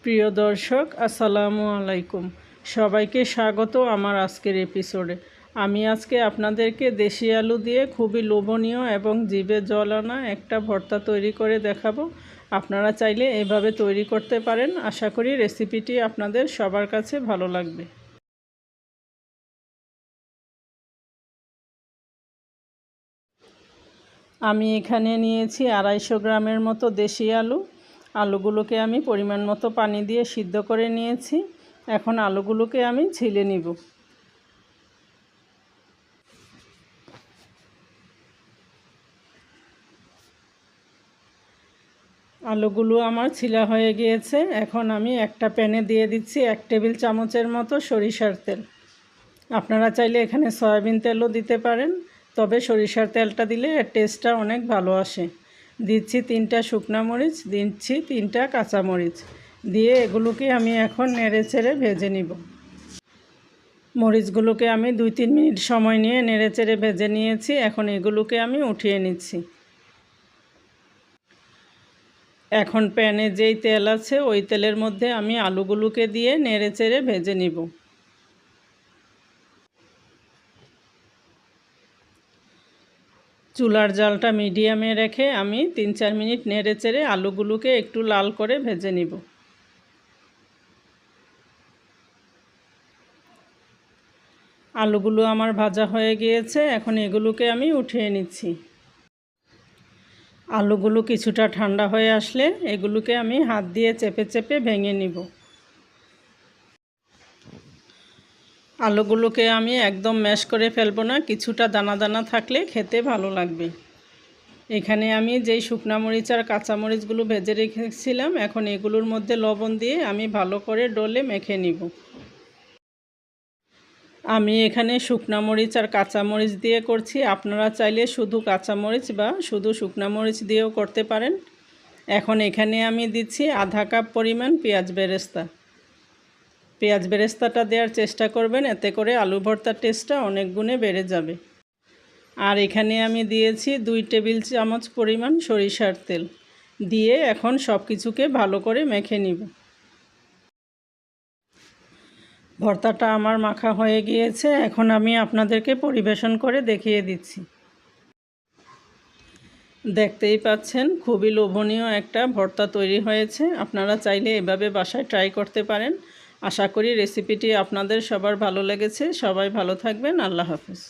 প্রিয় দর্শক, আসসালামু আলাইকুম। সবাইকে স্বাগত আমার আজকের এপিসোডে। আমি আজকে আপনাদেরকে দেশি আলু দিয়ে খুবই লোভনীয় এবং জিভে জল আনা একটা ভর্তা তৈরি করে দেখাবো। আপনারা চাইলে এভাবে তৈরি করতে পারেন। আশা করি রেসিপিটি আপনাদের সবার কাছে ভালো লাগবে। আমি এখানে নিয়েছি 250 গ্রামের মতো দেশি আলু। আলুগুলোকে আমি পরিমাণ মতো পানি দিয়ে সিদ্ধ করে নিয়েছি। এখন আলুগুলোকে আমি ছিলে নিব। আলুগুলো আমার ছিলা হয়ে গিয়েছে। এখন আমি একটা প্যানে দিয়ে দিচ্ছি 1 টেবিল চামচের মতো সরিষার তেল। আপনারা চাইলে এখানে সয়াবিন তেলও দিতে পারেন, তবে সরিষার তেলটা দিলে এর টেস্টটা অনেক ভালো আসে। দিচ্ছি 3টা শুকনো মরিচ, দিচ্ছি 3টা কাঁচামরিচ, দিয়ে এগুলোকে আমি এখন নেড়েচেড়ে ভেজে নিব। মরিচগুলোকে আমি 2-3 মিনিট সময় নিয়ে নেড়েচেড়ে ভেজে নিয়েছি। এখন এগুলোকে আমি উঠিয়ে নিচ্ছি। এখন প্যানে যেই তেল আছে ওই তেলের মধ্যে আমি আলুগুলোকে দিয়ে নেড়েচেড়ে ভেজে নিব। চুলার জালটা মিডিয়ামে রেখে আমি 3-4 মিনিট নেড়েচেড়ে আলুগুলোকে একটু লাল করে ভেজে নিব। আলুগুলো আমার ভাজা হয়ে গিয়েছে। এখন এগুলোকে আমি উঠিয়ে নিচ্ছি। আলুগুলো কিছুটা ঠান্ডা হয়ে আসলে এগুলোকে আমি হাত দিয়ে চেপে চেপে ভেঙে নিব। আলুগুলোকে আমি একদম ম্যাশ করে ফেলবো না, কিছুটা দানা দানা থাকলে খেতে ভালো লাগবে। এখানে আমি যেই শুকনা মরিচ আর কাঁচামরিচগুলো ভেজে রেখেছিলাম, এখন এগুলোর মধ্যে লবণ দিয়ে আমি ভালো করে ডলে মেখে নিব। আমি এখানে শুকনা মরিচ আর কাঁচামরিচ দিয়ে করছি। আপনারা চাইলে শুধু কাঁচামরিচ বা শুধু শুকনা মরিচ দিয়েও করতে পারেন। এখন এখানে আমি দিচ্ছি আধা কাপ পরিমাণ পেঁয়াজ বেরেস্তা। পেঁয়াজ বেরেস্তাটা দেওয়ার চেষ্টা করবেন, এতে করে আলু ভর্তার টেস্টটা অনেক গুণে বেড়ে যাবে। আর এখানে আমি দিয়েছি 2 টেবিল চামচ পরিমাণ সরিষার তেল, দিয়ে এখন সব কিছুকে ভালো করে মেখে নিব। ভর্তাটা আমার মাখা হয়ে গিয়েছে। এখন আমি আপনাদেরকে পরিবেশন করে দেখিয়ে দিচ্ছি। দেখতেই পাচ্ছেন খুবই লোভনীয় একটা ভর্তা তৈরি হয়েছে। আপনারা চাইলে এভাবে বাসায় ট্রাই করতে পারেন। আশা করি রেসিপিটি আপনাদের সবার ভালো লেগেছে। সবাই ভালো থাকবেন। আল্লাহ হাফেজ।